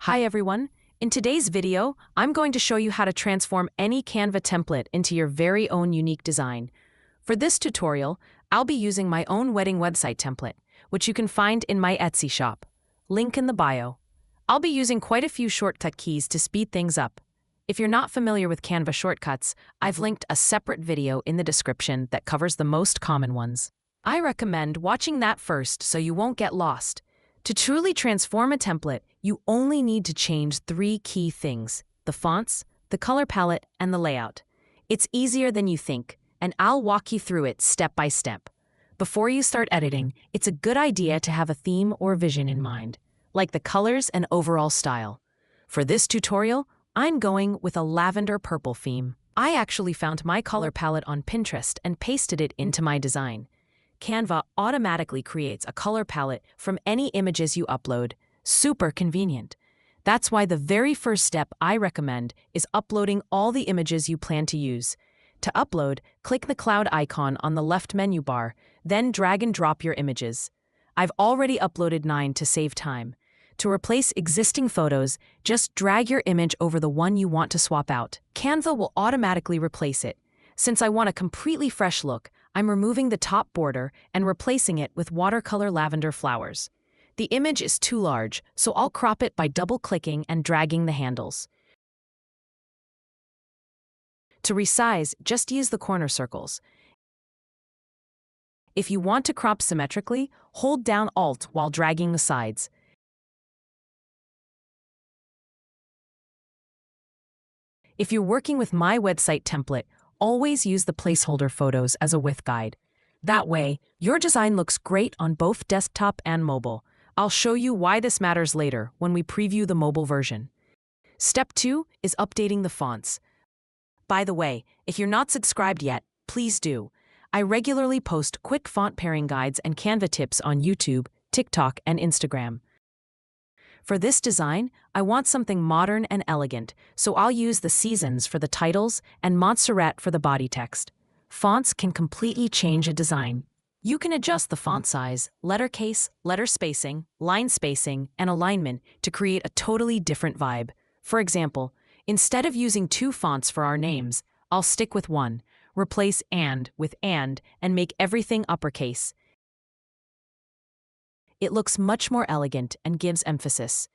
Hi everyone. In today's video, I'm going to show you how to transform any Canva template into your very own unique design. For this tutorial, I'll be using my own wedding website template, which you can find in my Etsy shop. Link in the bio. I'll be using quite a few shortcut keys to speed things up. If you're not familiar with Canva shortcuts, I've linked a separate video in the description that covers the most common ones. I recommend watching that first so you won't get lost. To truly transform a template, you only need to change 3 key things: the fonts, the color palette, and the layout. It's easier than you think, and I'll walk you through it step by step. Before you start editing, it's a good idea to have a theme or vision in mind, like the colors and overall style. For this tutorial, I'm going with a lavender purple theme. I actually found my color palette on Pinterest and pasted it into my design. Canva automatically creates a color palette from any images you upload. Super convenient. That's why the very first step I recommend is uploading all the images you plan to use. To upload, click the cloud icon on the left menu bar, then drag and drop your images. I've already uploaded 9 to save time. To replace existing photos, just drag your image over the one you want to swap out. Canva will automatically replace it. Since I want a completely fresh look, I'm removing the top border and replacing it with watercolor lavender flowers. The image is too large, so I'll crop it by double-clicking and dragging the handles. To resize, just use the corner circles. If you want to crop symmetrically, hold down Alt while dragging the sides. If you're working with my website template, always use the placeholder photos as a width guide. That way, your design looks great on both desktop and mobile. I'll show you why this matters later when we preview the mobile version. Step 2 is updating the fonts. By the way, if you're not subscribed yet, please do. I regularly post quick font pairing guides and Canva tips on YouTube, TikTok, and Instagram. For this design, I want something modern and elegant, so I'll use the Seasons for the titles and Montserrat for the body text. Fonts can completely change a design. You can adjust the font size, letter case, letter spacing, line spacing, and alignment to create a totally different vibe. For example, instead of using 2 fonts for our names, I'll stick with 1, replace "and" with "and" make everything uppercase. It looks much more elegant and gives emphasis.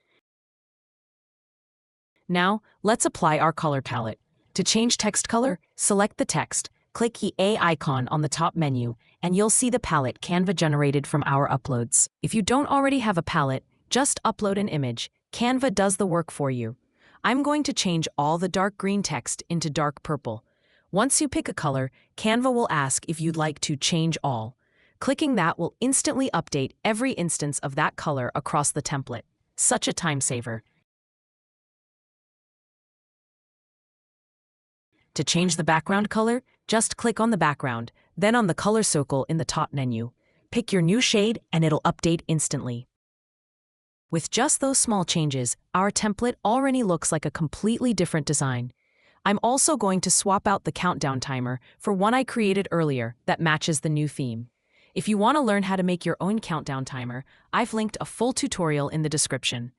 Now, let's apply our color palette. To change text color, select the text, click the A icon on the top menu, and you'll see the palette Canva generated from our uploads. If you don't already have a palette, just upload an image. Canva does the work for you. I'm going to change all the dark green text into dark purple. Once you pick a color, Canva will ask if you'd like to change all. Clicking that will instantly update every instance of that color across the template. Such a time saver. To change the background color, just click on the background, then on the color circle in the top menu. Pick your new shade and it'll update instantly. With just those small changes, our template already looks like a completely different design. I'm also going to swap out the countdown timer for one I created earlier that matches the new theme. If you want to learn how to make your own countdown timer, I've linked a full tutorial in the description.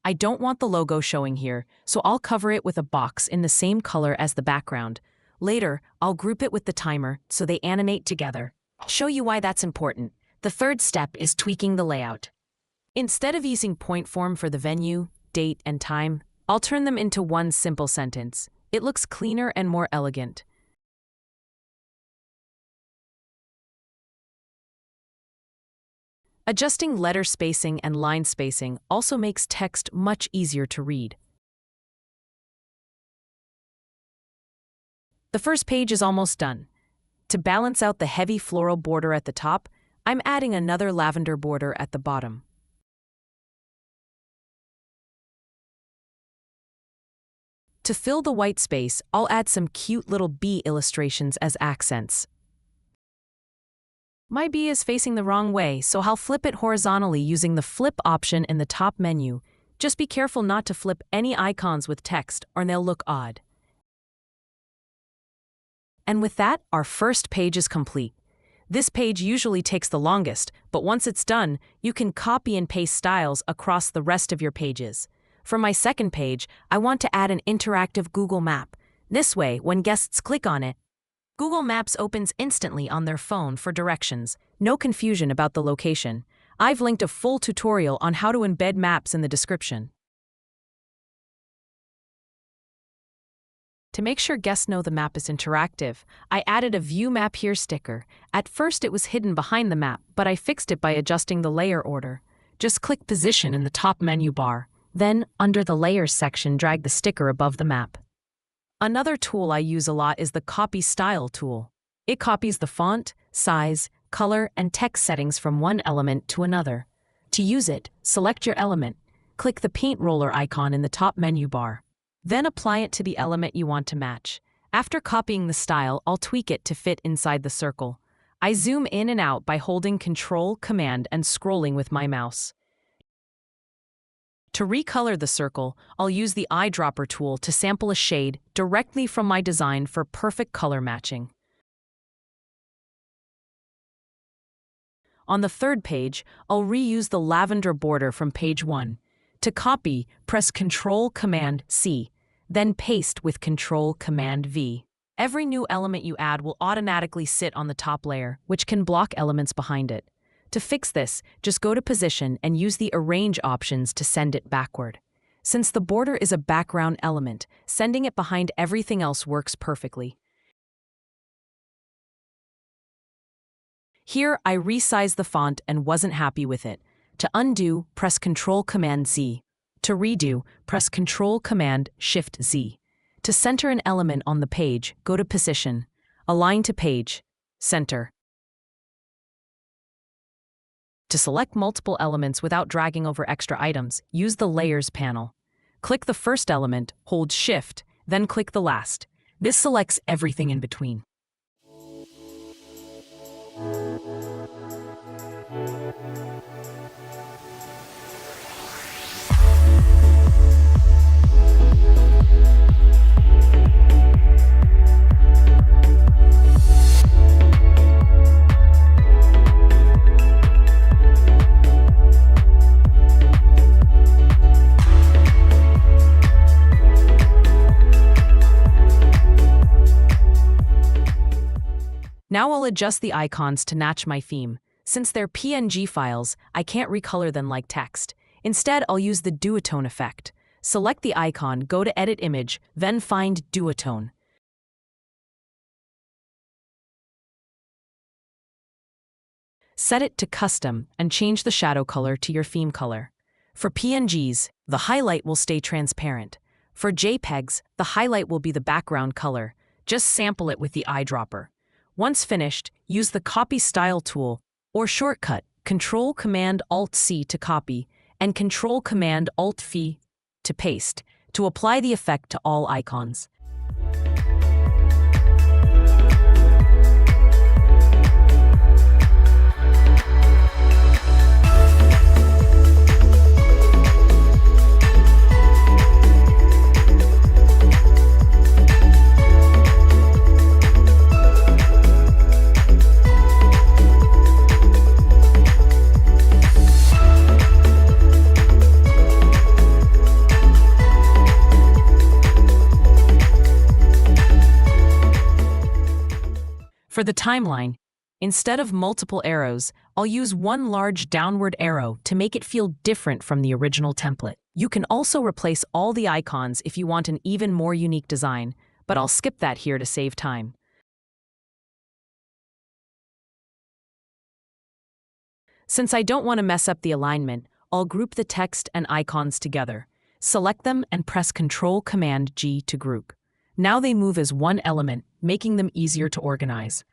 I don't want the logo showing here, so I'll cover it with a box in the same color as the background. Later, I'll group it with the timer so they animate together. I'll show you why that's important. The third step is tweaking the layout. Instead of using point form for the venue, date, and time, I'll turn them into one simple sentence. It looks cleaner and more elegant. Adjusting letter spacing and line spacing also makes text much easier to read. The first page is almost done. To balance out the heavy floral border at the top, I'm adding another lavender border at the bottom. To fill the white space, I'll add some cute little bee illustrations as accents. My bee is facing the wrong way, so I'll flip it horizontally using the flip option in the top menu. Just be careful not to flip any icons with text or they'll look odd. And with that, our first page is complete. This page usually takes the longest, but once it's done, you can copy and paste styles across the rest of your pages. For my second page, I want to add an interactive Google Map. This way, when guests click on it, Google Maps opens instantly on their phone for directions. No confusion about the location. I've linked a full tutorial on how to embed maps in the description. To make sure guests know the map is interactive, I added a View Map Here sticker. At first it was hidden behind the map, but I fixed it by adjusting the layer order. Just click Position in the top menu bar. Then, under the Layers section, drag the sticker above the map. Another tool I use a lot is the Copy Style tool. It copies the font, size, color, and text settings from one element to another. To use it, select your element. Click the paint roller icon in the top menu bar. Then apply it to the element you want to match. After copying the style, I'll tweak it to fit inside the circle. I zoom in and out by holding Ctrl, Command, and scrolling with my mouse. To recolor the circle, I'll use the Eyedropper tool to sample a shade directly from my design for perfect color matching. On the third page, I'll reuse the lavender border from page 1. To copy, press Ctrl-Command-C, then paste with Ctrl-Command-V. Every new element you add will automatically sit on the top layer, which can block elements behind it. To fix this, just go to Position and use the Arrange options to send it backward. Since the border is a background element, sending it behind everything else works perfectly. Here, I resized the font and wasn't happy with it. To undo, press Ctrl-Command-Z. To redo, press Ctrl-Command-Shift-Z. To center an element on the page, go to Position, Align to Page, Center. To select multiple elements without dragging over extra items, use the Layers panel. Click the first element, hold Shift, then click the last. This selects everything in between. Now I'll adjust the icons to match my theme. Since they're PNG files, I can't recolor them like text. Instead, I'll use the duotone effect. Select the icon, go to Edit Image, then find Duotone. Set it to Custom and change the shadow color to your theme color. For PNGs, the highlight will stay transparent. For JPEGs, the highlight will be the background color. Just sample it with the eyedropper. Once finished, use the Copy Style tool, or shortcut, Ctrl-Command-Alt-C to copy, and Ctrl-Command-Alt-V to paste, to apply the effect to all icons. For the timeline, instead of multiple arrows, I'll use one large downward arrow to make it feel different from the original template. You can also replace all the icons if you want an even more unique design, but I'll skip that here to save time. Since I don't want to mess up the alignment, I'll group the text and icons together. Select them and press Ctrl-Command-G to group. Now they move as one element, making them easier to organize.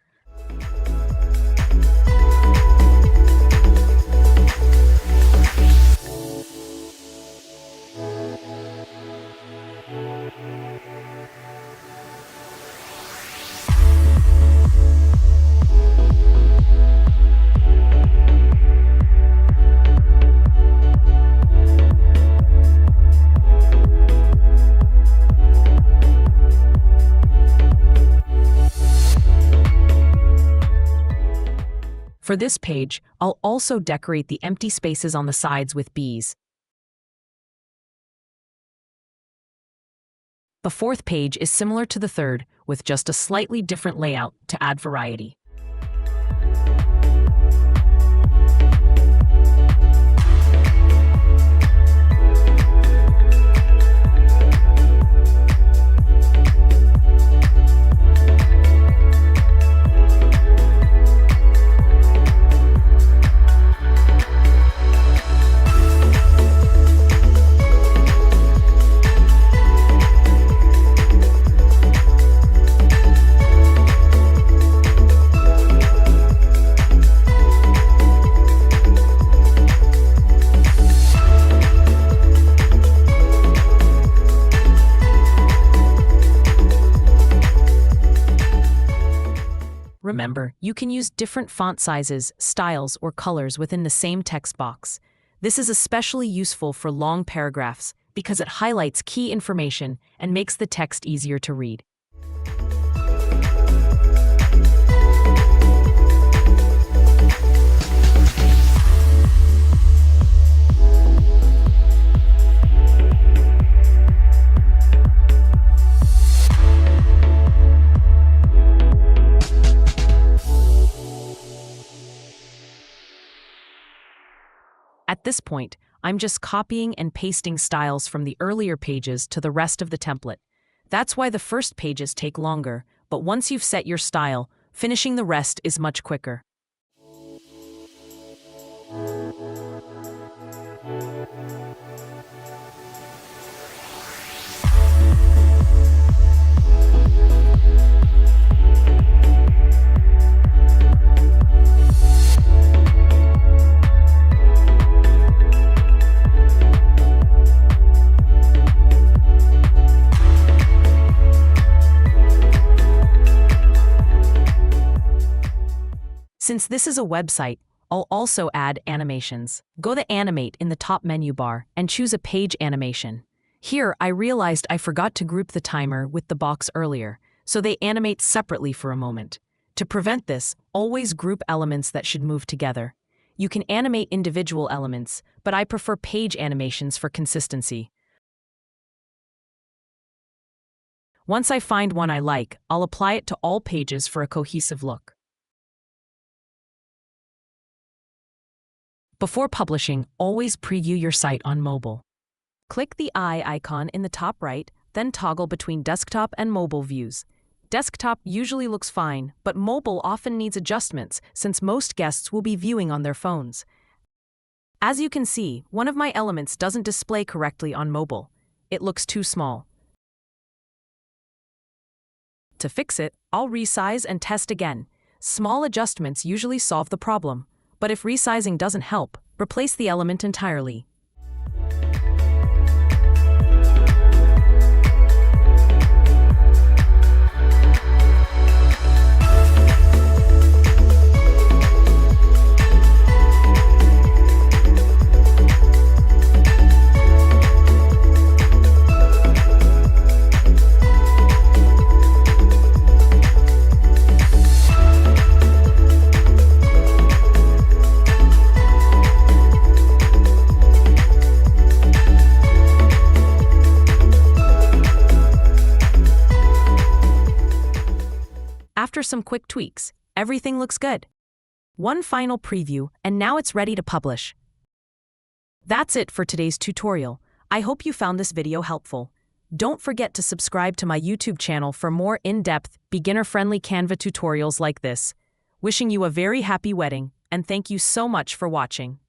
For this page, I'll also decorate the empty spaces on the sides with bees. The fourth page is similar to the third, with just a slightly different layout to add variety. Remember, you can use different font sizes, styles, or colors within the same text box. This is especially useful for long paragraphs because it highlights key information and makes the text easier to read. At this point, I'm just copying and pasting styles from the earlier pages to the rest of the template. That's why the first pages take longer, but once you've set your style, finishing the rest is much quicker. Since this is a website, I'll also add animations. Go to Animate in the top menu bar and choose a page animation. Here, I realized I forgot to group the timer with the box earlier, so they animate separately for a moment. To prevent this, always group elements that should move together. You can animate individual elements, but I prefer page animations for consistency. Once I find one I like, I'll apply it to all pages for a cohesive look. Before publishing, always preview your site on mobile. Click the eye icon in the top right, then toggle between desktop and mobile views. Desktop usually looks fine, but mobile often needs adjustments since most guests will be viewing on their phones. As you can see, one of my elements doesn't display correctly on mobile. It looks too small. To fix it, I'll resize and test again. Small adjustments usually solve the problem. But if resizing doesn't help, replace the element entirely. After some quick tweaks, everything looks good. One final preview, and now it's ready to publish. That's it for today's tutorial. I hope you found this video helpful. Don't forget to subscribe to my YouTube channel for more in-depth, beginner-friendly Canva tutorials like this. Wishing you a very happy wedding, and thank you so much for watching.